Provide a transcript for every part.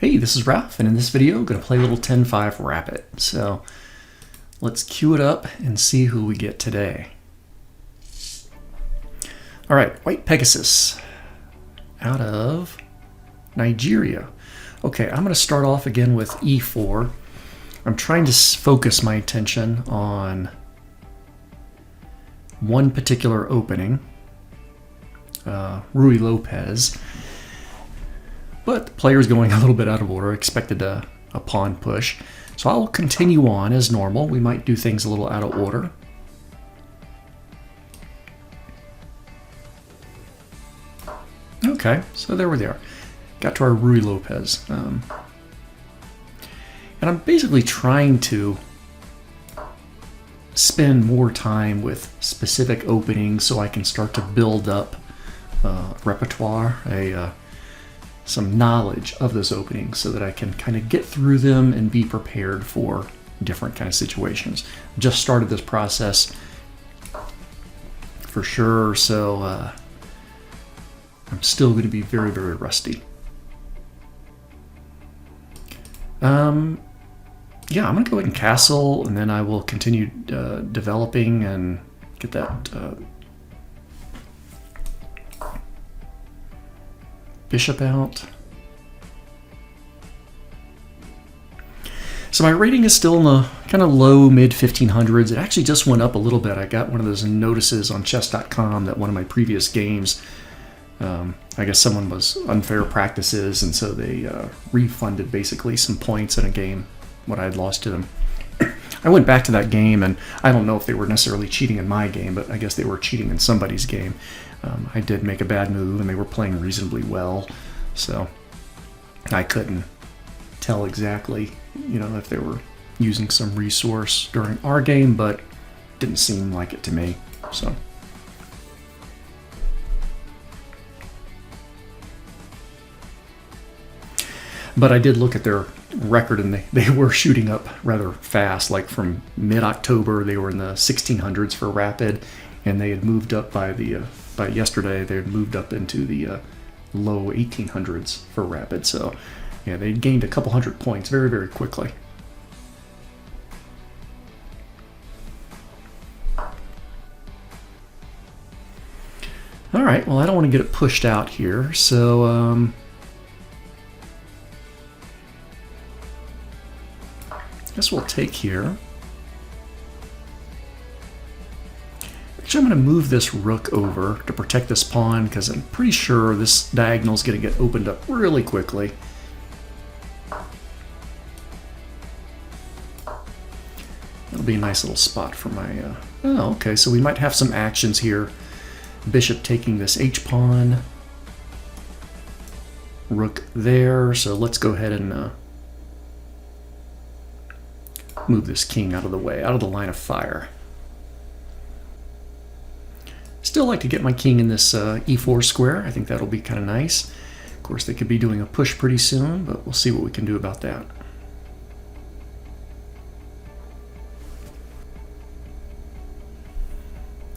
Hey, this is Ralph, and in this video, I'm going to play a little 10-5 Rapid. So let's queue it up and see who we get today. All right, White Pegasus out of Nigeria. Okay, I'm going to start off again with E4. I'm trying to focus my attention on one particular opening, Ruy Lopez. But the player's going a little bit out of order. Expected a pawn push. So I'll continue on as normal. We might do things a little out of order. Okay, so there we are. Got to our Ruy Lopez. And I'm basically trying to spend more time with specific openings so I can start to build up repertoire, some knowledge of those openings so that I can kind of get through them and be prepared for different kind of situations. Just started this process for sure, so I'm still going to be very, very rusty. Yeah, I'm going to go ahead and castle, and then I will continue developing and get that bishop out. So my rating is still in the kind of low mid 1500s. It actually just went up a little bit. I got one of those notices on chess.com that one of my previous games, I guess someone was unfair practices, and so they refunded basically some points in a game what I had lost to them. I went back to that game, and I don't know if they were necessarily cheating in my game, but I guess they were cheating in somebody's game. I did make a bad move, and they were playing reasonably well, so I couldn't tell exactly, if they were using some resource during our game, but it didn't seem like it to me. So, but I did look at their record, and they were shooting up rather fast. Like from mid-October, they were in the 1600s for Rapid, and they had moved up by yesterday. They had moved up into the low 1800s for Rapid. So, yeah, they gained a couple hundred points very, very quickly. All right. Well, I don't want to get it pushed out here, so I guess we'll take here. Actually, I'm going to move this rook over to protect this pawn because I'm pretty sure this diagonal is going to get opened up really quickly. That'll be a nice little spot for my... oh, okay, so we might have some actions here. Bishop taking this h-pawn. Rook there, so let's go ahead and move this king out of the way, out of the line of fire. Still like to get my king in this e4 square. I think that'll be kind of nice. Of course, they could be doing a push pretty soon, but we'll see what we can do about that.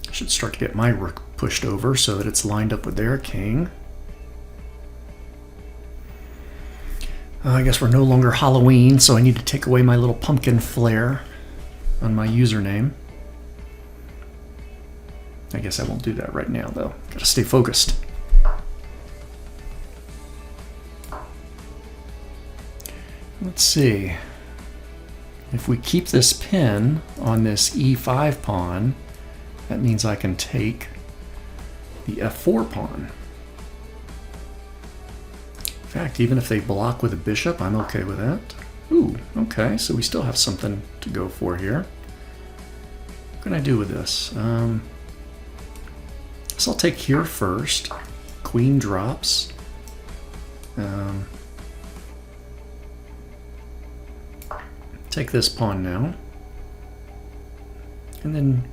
I should start to get my rook pushed over so that it's lined up with their king. I guess we're no longer Halloween, so I need to take away my little pumpkin flare on my username. I guess I won't do that right now, though. Gotta stay focused. Let's see. If we keep this pin on this e5 pawn, that means I can take the f4 pawn. In fact, even if they block with a bishop, I'm okay with that. Ooh, okay, so we still have something to go for here. What can I do with this? So I'll take here first. Queen drops. Take this pawn now. And then,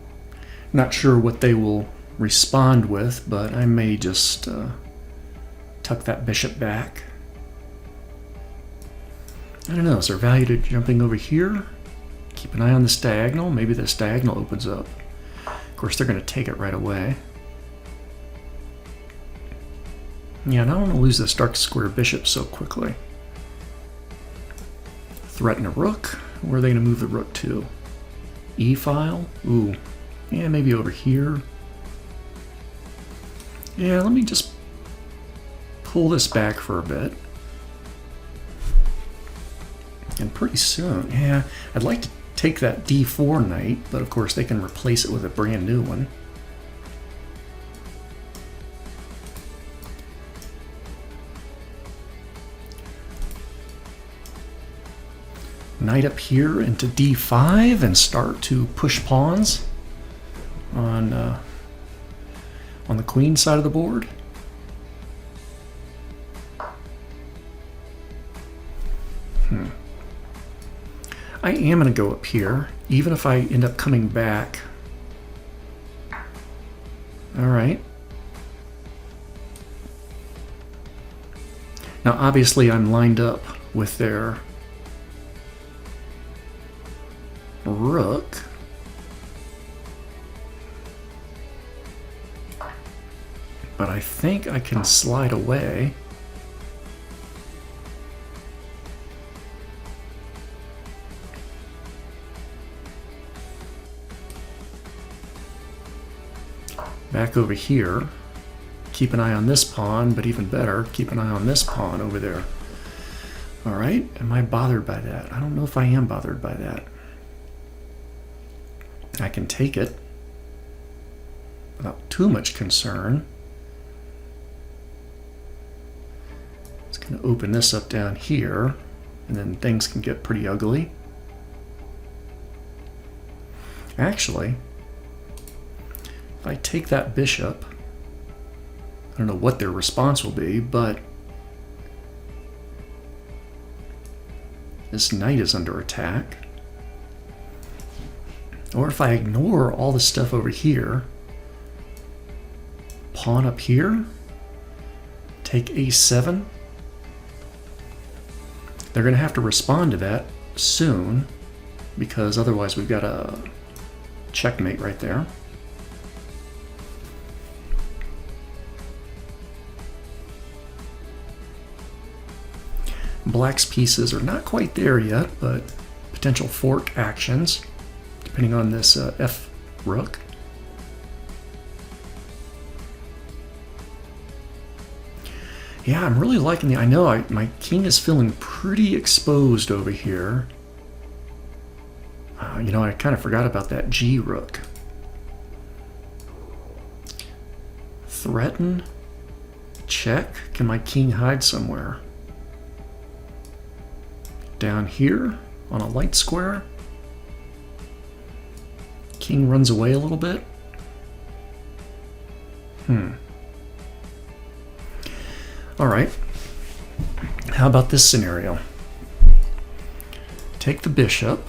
not sure what they will respond with, but I may just tuck that bishop back. I don't know, is there value to jumping over here? Keep an eye on this diagonal. Maybe this diagonal opens up. Of course, they're going to take it right away. Yeah, and I don't want to lose this dark square bishop so quickly. threaten a rook. Where are they going to move the rook to? E-file? Ooh. Yeah, maybe over here. Yeah, let me just pull this back for a bit. And pretty soon, yeah, I'd like to take that D4 knight, but of course they can replace it with a brand new one. Knight up here into D5 and start to push pawns on the queen side of the board. I am going to go up here, even if I end up coming back. All right. Now, obviously, I'm lined up with their rook. But I think I can slide away. Back over here. Keep an eye on this pawn, but even better, keep an eye on this pawn over there. All right, am I bothered by that? I don't know if I am bothered by that. I can take it without too much concern. It's going to open this up down here, and then things can get pretty ugly. Actually, if I take that bishop, I don't know what their response will be, but this knight is under attack. Or if I ignore all the stuff over here, pawn up here, take a7. They're going to have to respond to that soon, because otherwise we've got a checkmate right there. Black's pieces are not quite there yet, but potential fork actions, depending on this F rook. Yeah, I'm really liking the... I know my king is feeling pretty exposed over here. You know, I kind of forgot about that G rook. Threaten. Check. Can my king hide somewhere? Down here on a light square. King runs away a little bit. All right. How about this scenario? Take the bishop.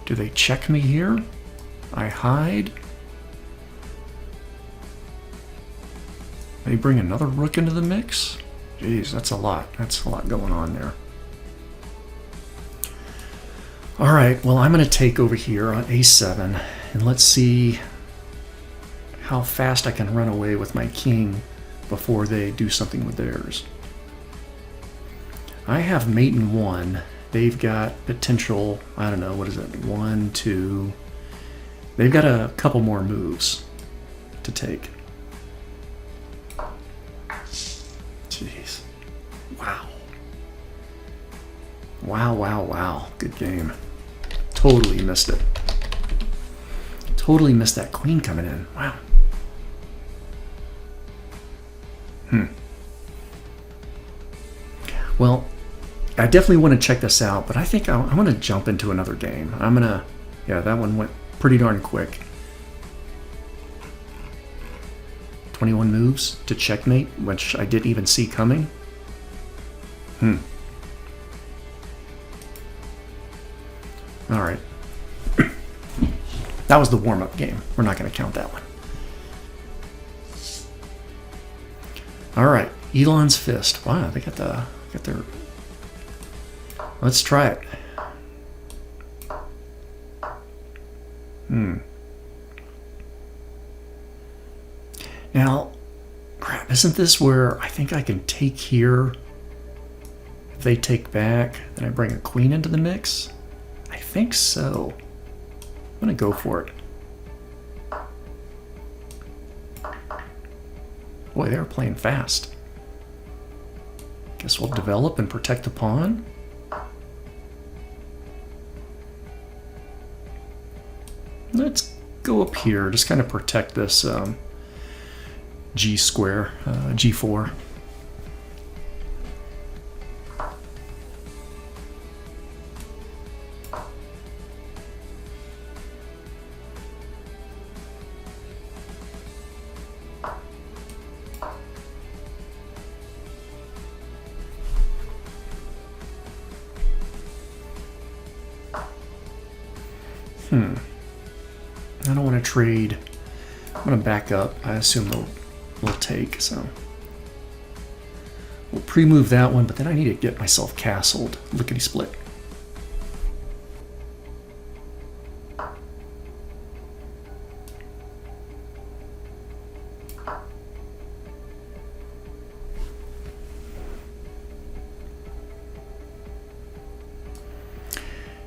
Do they check me here? I hide. They bring another rook into the mix? Jeez, that's a lot. That's a lot going on there. All right, well, I'm going to take over here on a7, and let's see how fast I can run away with my king before they do something with theirs. I have mate in 1. They've got potential, I don't know, what is it, 1, 2. They've got a couple more moves to take. Jeez. Wow. Wow, wow, wow. Good game. Totally missed it. Totally missed that queen coming in. Wow. Well, I definitely want to check this out, but I think I'm going to jump into another game. Yeah, that one went pretty darn quick. 21 moves to checkmate, which I didn't even see coming. All right. That was the warm-up game. We're not going to count that one. All right, Elon's Fist. Wow, they got their... Let's try it. Now, crap, isn't this where I think I can take here If they take back, then I bring a queen into the mix? I think so. I'm gonna go for it. Boy, they were playing fast. Guess we'll develop and protect the pawn. Let's go up here, just kind of protect this G square, G4. I don't want to trade. I'm going to back up. I assume they'll take, so. We'll pre-move that one, but then I need to get myself castled. Lickety-split.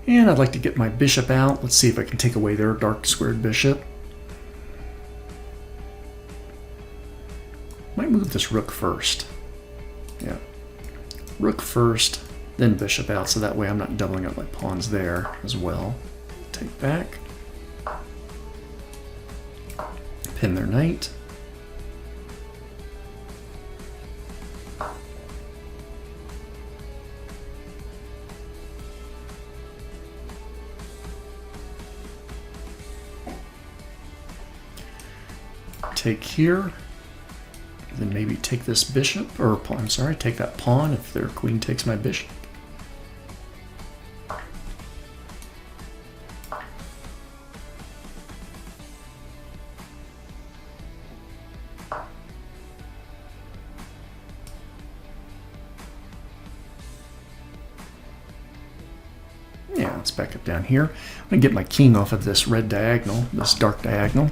And I'd like to get my bishop out. Let's see if I can take away their dark squared bishop. Might move this rook first. Yeah. Rook first, then bishop out, so that way I'm not doubling up my pawns there as well. Take back. Pin their knight. Take here, then maybe take this bishop, or I'm sorry, take that pawn if their queen takes my bishop. Yeah, let's back up down here. I'm gonna get my king off of this red diagonal, this dark diagonal.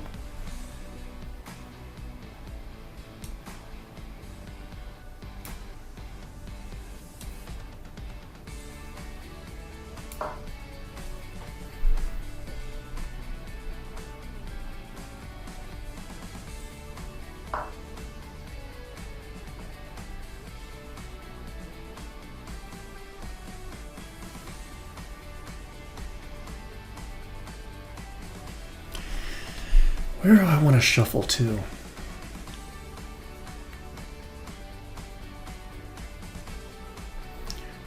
Where do I want to shuffle to?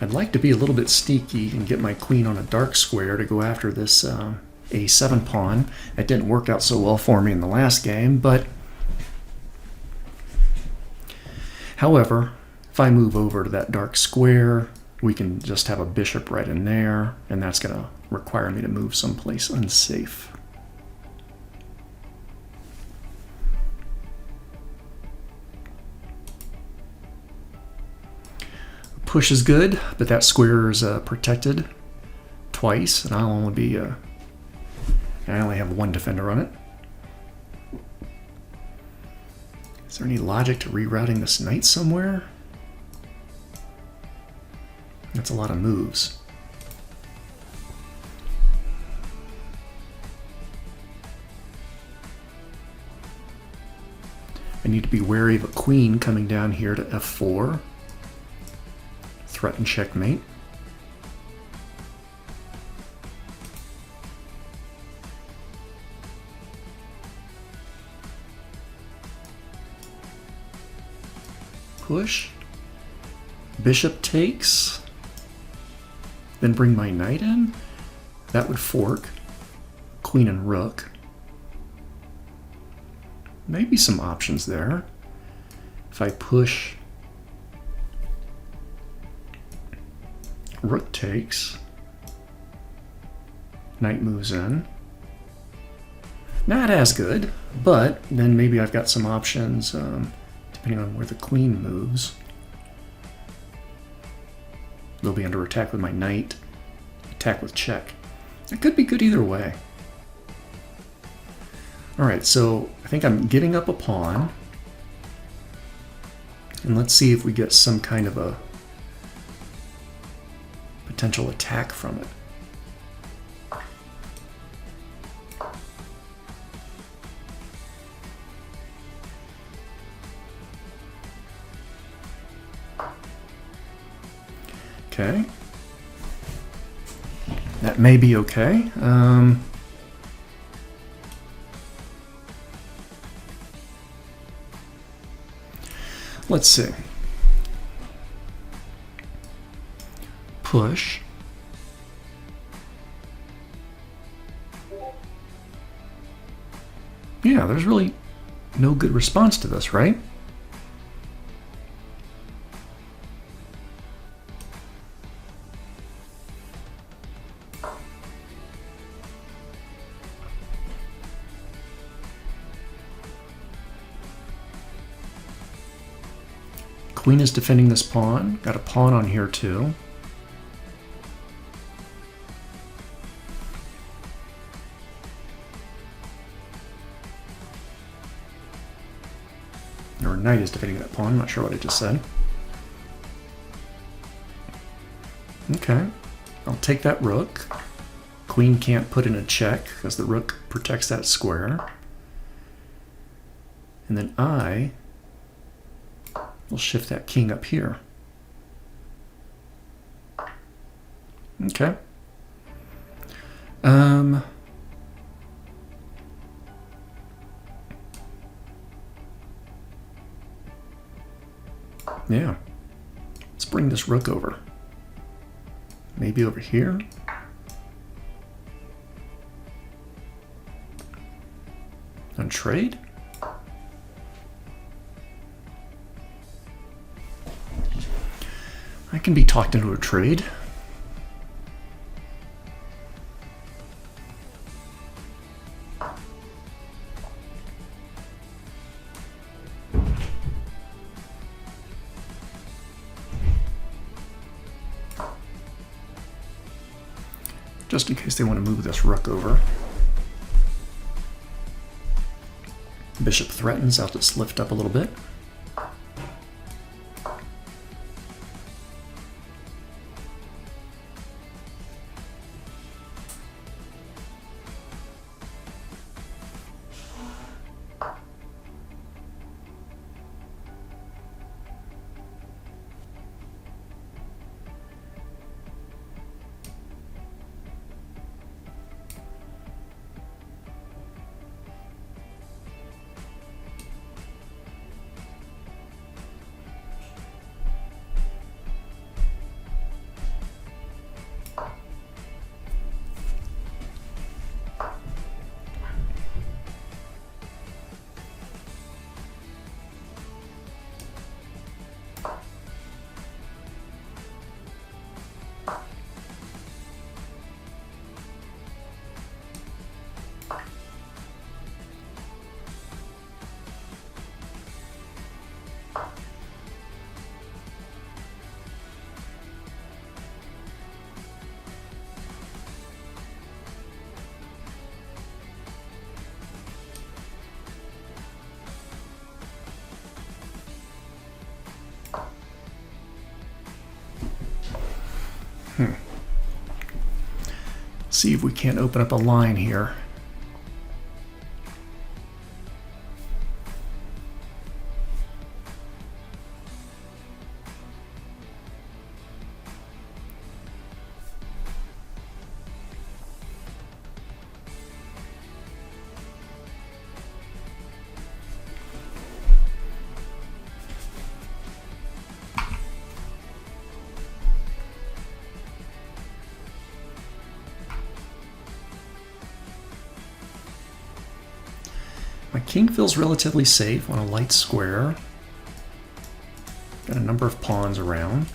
I'd like to be a little bit sneaky and get my queen on a dark square to go after this a7 pawn. It didn't work out so well for me in the last game, but however, if I move over to that dark square, we can just have a bishop right in there, and that's going to require me to move someplace unsafe. Push is good, but that square is protected twice, and I'll only be I only have one defender on it. Is there any logic to rerouting this knight somewhere? That's a lot of moves. I need to be wary of a queen coming down here to f4. Threaten checkmate. Push. Bishop takes. Then bring my knight in. That would fork. Queen and rook. Maybe some options there. If I push, rook takes, knight moves in. Not as good, but then maybe I've got some options depending on where the queen moves. They'll be under attack with my knight, attack with check. It could be good either way. Alright, so I think I'm giving up a pawn. And let's see if we get some kind of a potential attack from it. Okay. That may be okay. Let's see. Push. Yeah, there's really no good response to this, right? Queen is defending this pawn. Got a pawn on here too. Or knight is defending that pawn. I'm not sure what I just said. Okay. I'll take that rook. Queen can't put in a check because the rook protects that square. And then I will shift that king up here. Okay. Yeah. Let's bring this rook over. Maybe over here. On trade. I can be talked into a trade. Just in case they want to move this rook over. Bishop threatens. I'll just lift up a little bit. See if we can't open up a line here. My king feels relatively safe on a light square. Got a number of pawns around.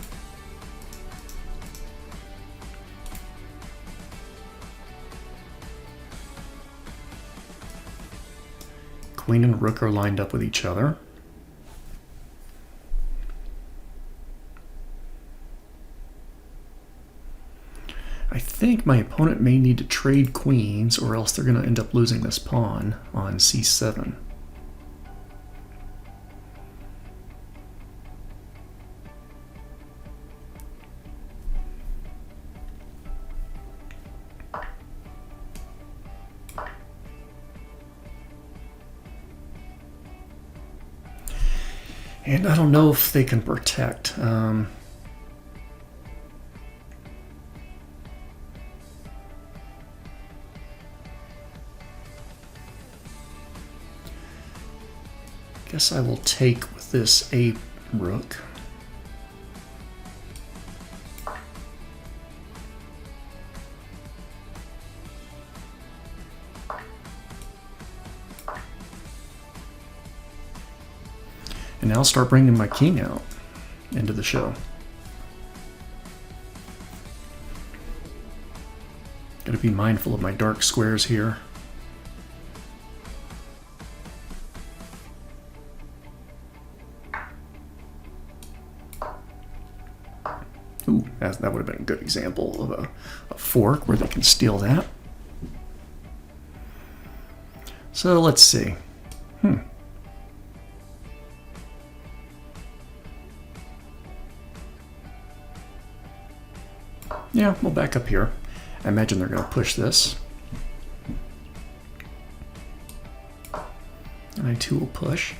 Queen and rook are lined up with each other. I think my opponent may need to trade queens or else they're going to end up losing this pawn on c7. And I don't know if they can protect. Guess I will take with this a rook. And now I'll start bringing my king out into the show. Gotta be mindful of my dark squares here. Ooh, that would have been a good example of a fork where they can steal that. So let's see. Yeah, we'll back up here. I imagine they're going to push this. And I too will push.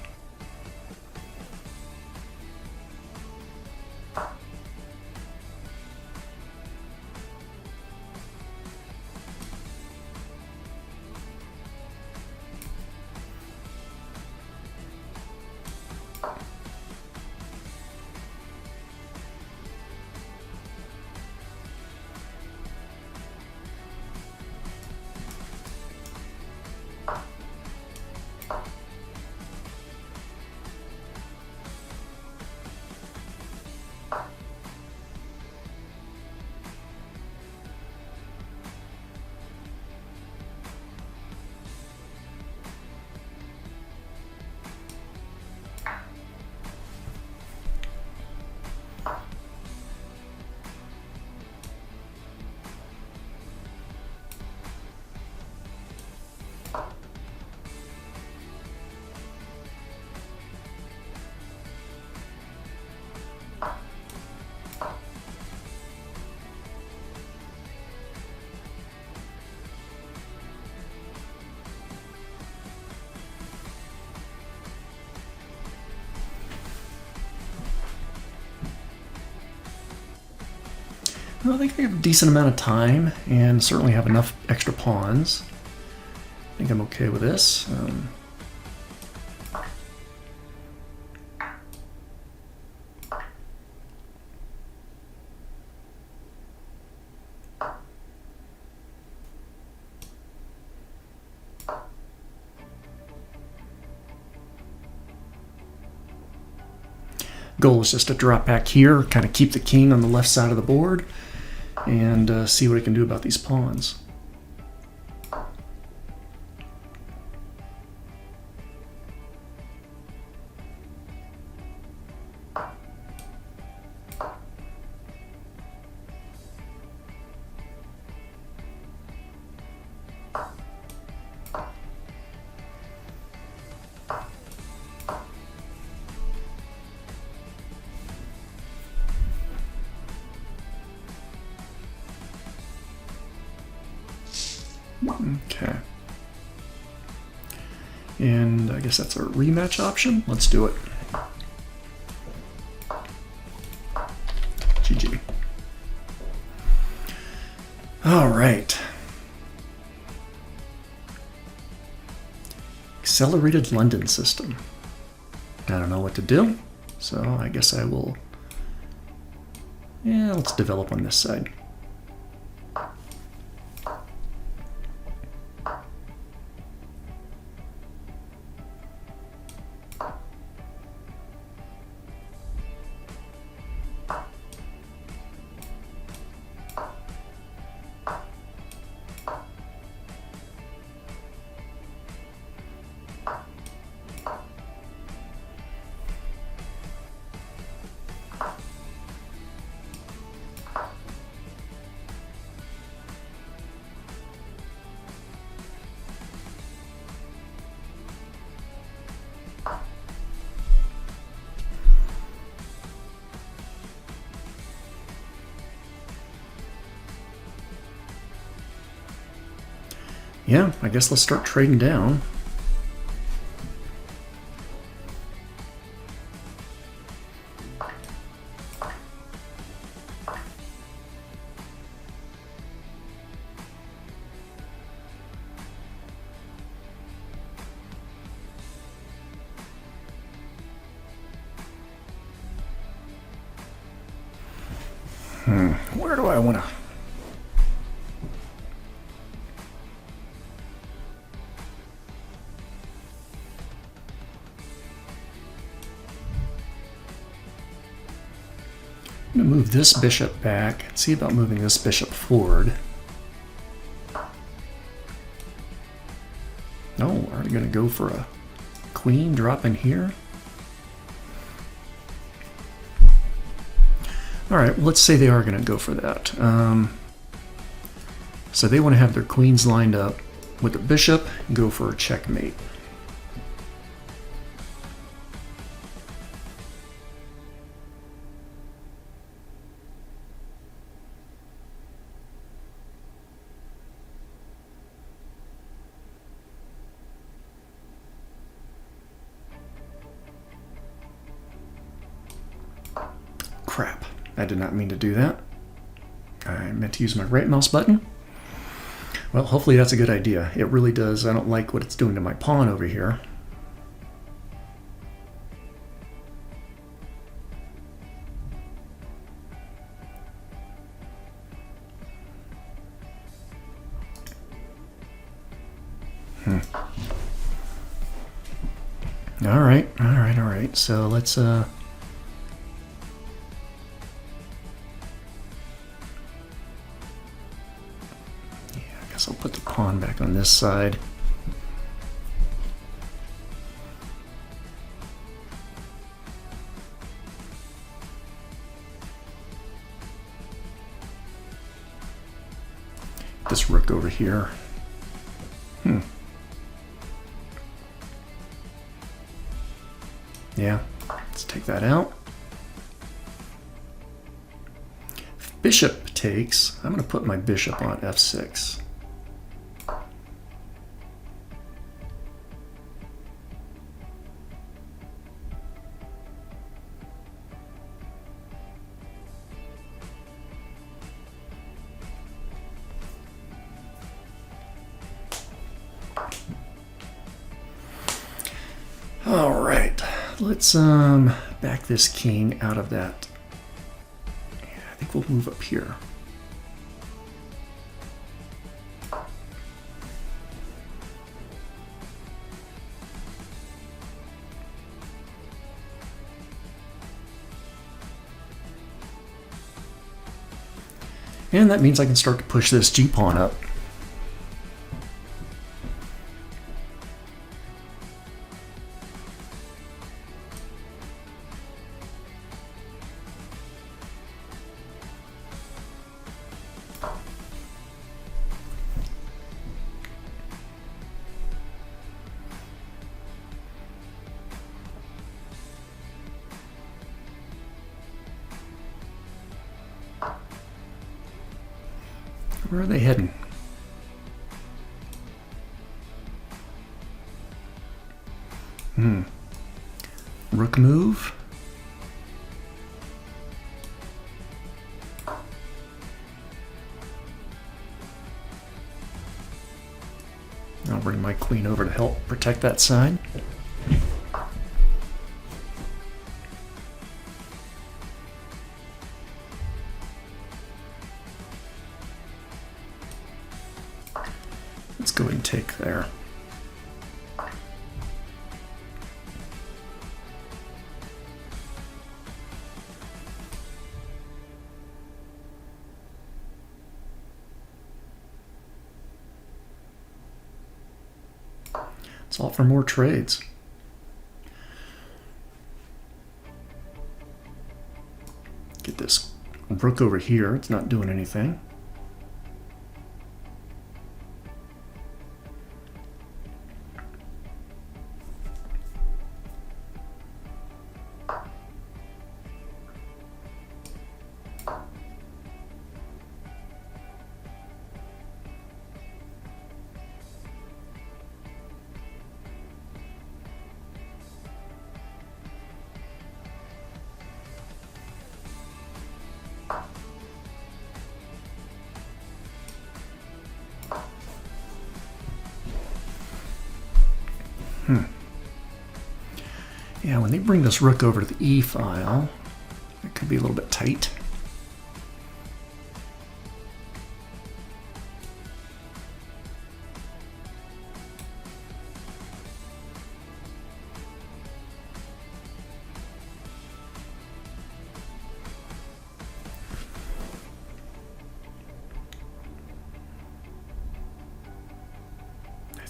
Well, I think I have a decent amount of time and certainly have enough extra pawns. I think I'm okay with this. Goal is just to drop back here, kind of keep the king on the left side of the board, and see what I can do about these pawns. Okay. And I guess that's a rematch option. Let's do it. GG. All right. Accelerated London system. I don't know what to do, so I guess I will... Yeah, let's develop on this side. Yeah, I guess let's start trading down. Where do I want to... I'm going to move this bishop back. See about moving this bishop forward. Oh, are we going to go for a queen drop in here? All right, well, let's say they are going to go for that. So they want to have their queens lined up with the bishop and go for a checkmate. Crap, I did not mean to do that. I meant to use my right mouse button. Well, hopefully that's a good idea. It really does. I don't like what it's doing to my pawn over here. All right. So let's I'll put the pawn back on this side. This rook over here. Yeah, let's take that out. If bishop takes, I'm going to put my bishop on f6. All right, let's back this king out of that. Yeah, I think we'll move up here. And that means I can start to push this g-pawn up. Where are they heading? Rook move. I'll bring my queen over to help protect that side. Let's go ahead and take there. It's all for more trades. Get this rook over here. It's not doing anything. Yeah, when they bring this rook over to the e file, it could be a little bit tight.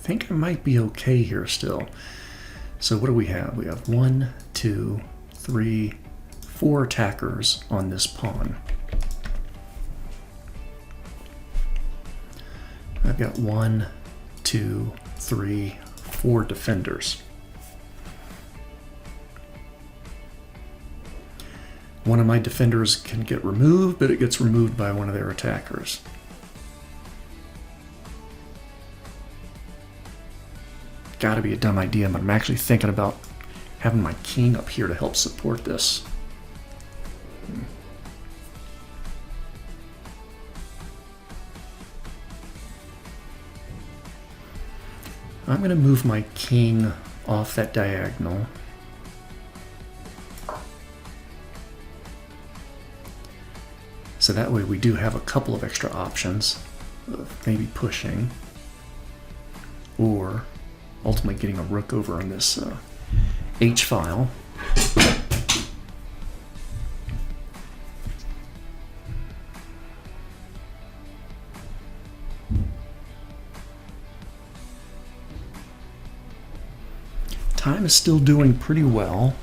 think I might be okay here still. So what do we have? We have 1, 2, 3, 4 attackers on this pawn. I've got 1, 2, 3, 4 defenders. One of my defenders can get removed, but it gets removed by one of their attackers. Gotta be a dumb idea, but I'm actually thinking about having my king up here to help support this. I'm going to move my king off that diagonal. So that way we do have a couple of extra options of maybe pushing or ultimately getting a rook over on this H-file. Time is still doing pretty well.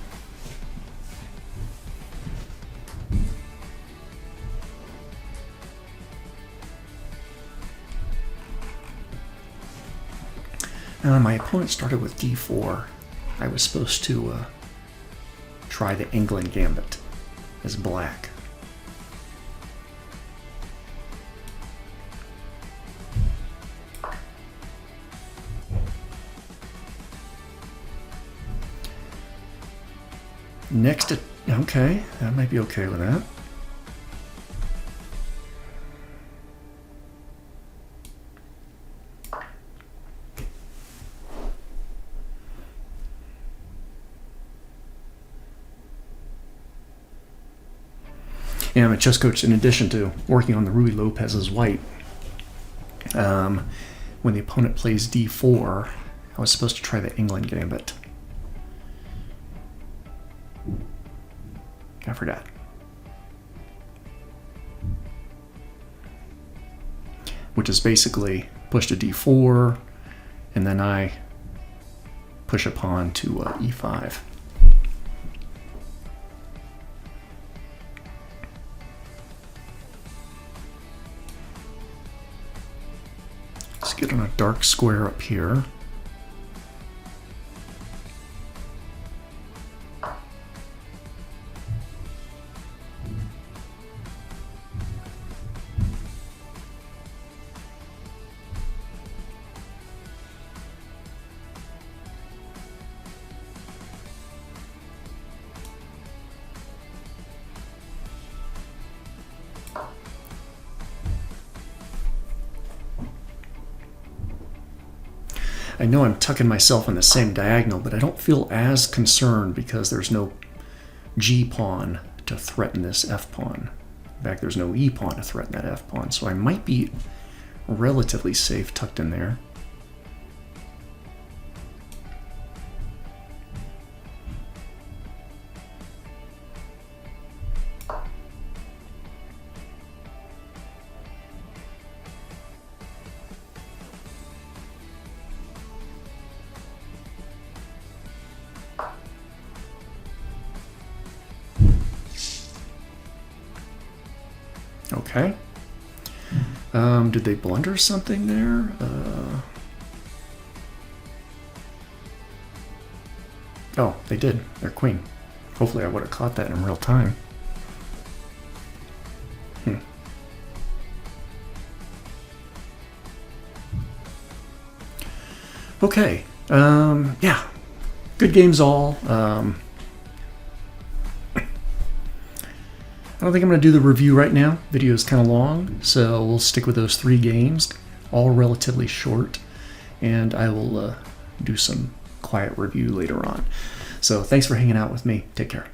My opponent started with d4. I was supposed to try the England Gambit as black. Next, okay, that might be okay with that. Yeah, I'm a chess coach in addition to working on the Ruy Lopez's white. When the opponent plays d4, I was supposed to try the England Gambit. I forgot. Which is basically push to d4, and then I push a pawn to e5. Let's get on a dark square up here. I know I'm tucking myself in the same diagonal, but I don't feel as concerned because there's no G-pawn to threaten this F-pawn. In fact, there's no E-pawn to threaten that F-pawn, so I might be relatively safe tucked in there. Okay. Did they blunder something there? Oh, they did. Their queen. Hopefully I would have caught that in real time. Okay. Yeah. Good games all. I don't think I'm going to do the review right now. Video is kind of long, so we'll stick with those 3 games, all relatively short, and I will do some quiet review later on. So thanks for hanging out with me. Take care.